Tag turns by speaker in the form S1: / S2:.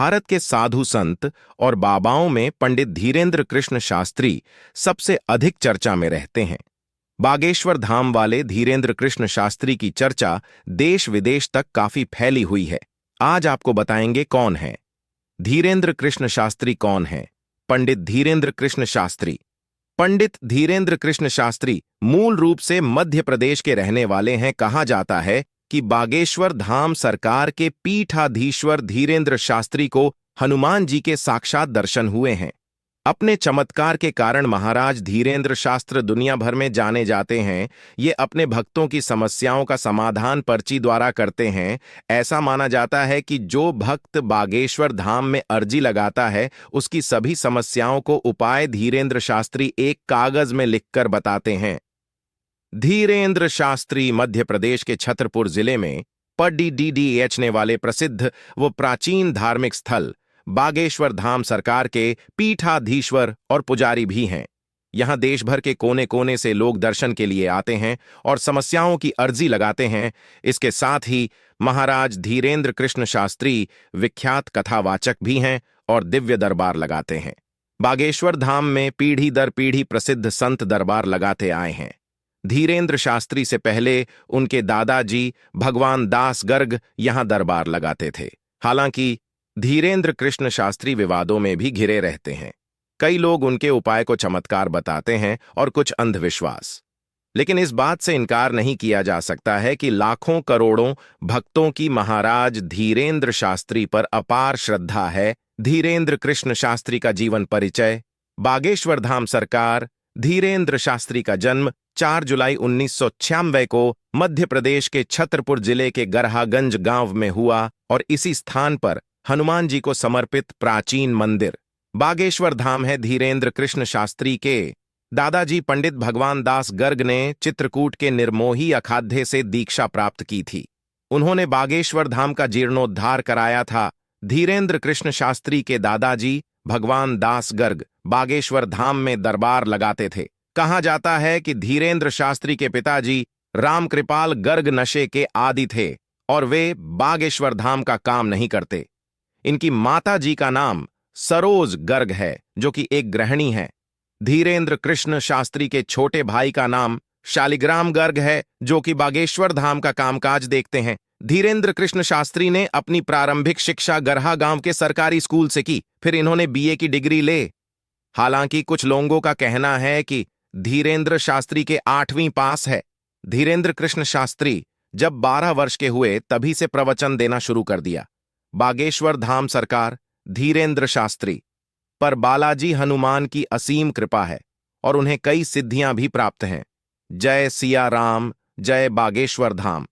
S1: भारत के साधु संत और बाबाओं में पंडित धीरेंद्र कृष्ण शास्त्री सबसे अधिक चर्चा में रहते हैं। बागेश्वर धाम वाले धीरेंद्र कृष्ण शास्त्री की चर्चा देश विदेश तक काफी फैली हुई है। आज आपको बताएंगे कौन है धीरेंद्र कृष्ण शास्त्री। कौन है पंडित धीरेंद्र कृष्ण शास्त्री? पंडित धीरेंद्र कृष्ण शास्त्री मूल रूप से मध्य प्रदेश के रहने वाले हैं। कहा जाता है कि बागेश्वर धाम सरकार के पीठाधीश्वर धीरेंद्र शास्त्री को हनुमान जी के साक्षात दर्शन हुए हैं। अपने चमत्कार के कारण महाराज धीरेंद्र शास्त्र दुनिया भर में जाने जाते हैं। ये अपने भक्तों की समस्याओं का समाधान पर्ची द्वारा करते हैं। ऐसा माना जाता है कि जो भक्त बागेश्वर धाम में अर्जी लगाता है उसकी सभी समस्याओं को उपाय धीरेंद्र शास्त्री एक कागज में लिखकर बताते हैं। धीरेंद्र शास्त्री मध्य प्रदेश के छतरपुर जिले में पडीडीडीएचने वाले प्रसिद्ध व प्राचीन धार्मिक स्थल बागेश्वर धाम सरकार के पीठाधीश्वर और पुजारी भी हैं। यहां देश भर के कोने कोने से लोग दर्शन के लिए आते हैं और समस्याओं की अर्जी लगाते हैं। इसके साथ ही महाराज धीरेंद्र कृष्ण शास्त्री विख्यात कथावाचक भी हैं और दिव्य दरबार लगाते हैं। बागेश्वर धाम में पीढ़ी दर पीढ़ी प्रसिद्ध संत दरबार लगाते आए हैं। धीरेंद्र शास्त्री से पहले उनके दादाजी भगवान दास गर्ग यहां दरबार लगाते थे। हालांकि धीरेंद्र कृष्ण शास्त्री विवादों में भी घिरे रहते हैं। कई लोग उनके उपाय को चमत्कार बताते हैं और कुछ अंधविश्वास। लेकिन इस बात से इनकार नहीं किया जा सकता है कि लाखों करोड़ों भक्तों की महाराज धीरेंद्र शास्त्री पर अपार श्रद्धा है। धीरेंद्र कृष्ण शास्त्री का जीवन परिचय। बागेश्वर धाम सरकार। धीरेंद्र शास्त्री का जन्म 4 जुलाई 1996 को मध्य प्रदेश के छतरपुर जिले के गरहागंज गांव में हुआ और इसी स्थान पर हनुमान जी को समर्पित प्राचीन मंदिर बागेश्वर धाम है। धीरेंद्र कृष्ण शास्त्री के दादाजी पंडित भगवान दास गर्ग ने चित्रकूट के निर्मोही अखाधे से दीक्षा प्राप्त की थी। उन्होंने बागेश्वर धाम का जीर्णोद्धार कराया था। धीरेंद्र कृष्ण शास्त्री के दादाजी भगवान दास गर्ग बागेश्वर धाम में दरबार लगाते थे। कहा जाता है कि धीरेंद्र शास्त्री के पिताजी रामकृपाल गर्ग नशे के आदी थे और वे बागेश्वर धाम का काम नहीं करते। इनकी माता जी का नाम सरोज गर्ग है जो कि एक गृहिणी है। धीरेंद्र कृष्ण शास्त्री के छोटे भाई का नाम शालिग्राम गर्ग है जो कि बागेश्वर धाम का कामकाज देखते हैं। धीरेंद्र कृष्ण शास्त्री ने अपनी प्रारंभिक शिक्षा गरहा गांव के सरकारी स्कूल से की। फिर इन्होंने बीए की डिग्री ले। हालांकि कुछ लोगों का कहना है कि धीरेंद्र शास्त्री के 8वीं पास है। धीरेंद्र कृष्ण शास्त्री जब 12 वर्ष के हुए तभी से प्रवचन देना शुरू कर दिया। बागेश्वर धाम सरकार धीरेंद्र शास्त्री पर बालाजी हनुमान की असीम कृपा है और उन्हें कई सिद्धियां भी प्राप्त हैं। जय सिया राम, जय बागेश्वर धाम।